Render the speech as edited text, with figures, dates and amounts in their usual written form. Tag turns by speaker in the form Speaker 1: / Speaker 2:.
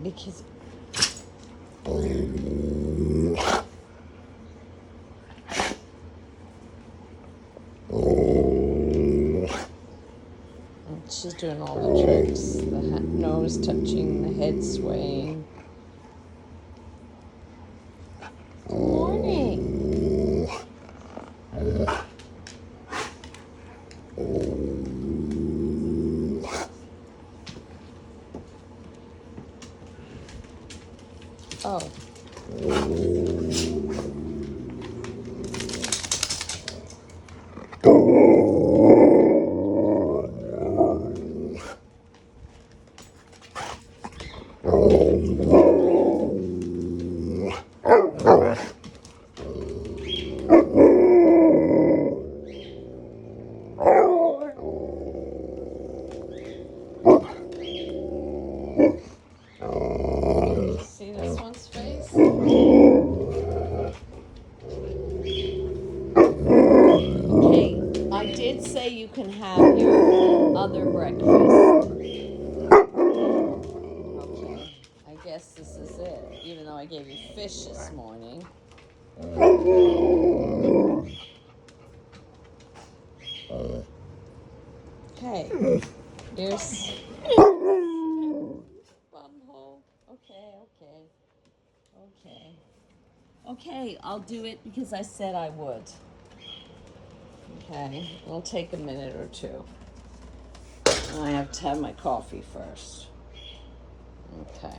Speaker 1: because she's doing all the tricks. The nose touching, the head swaying. Good morning. Oh. See this one's face? Okay, I did say you can have your other breakfast. Okay, I guess this is it, even though I gave you fish this morning. Okay, here's bumhole. Okay, I'll do it because I said I would. Okay, it'll take a minute or two. I have to have my coffee first. Okay.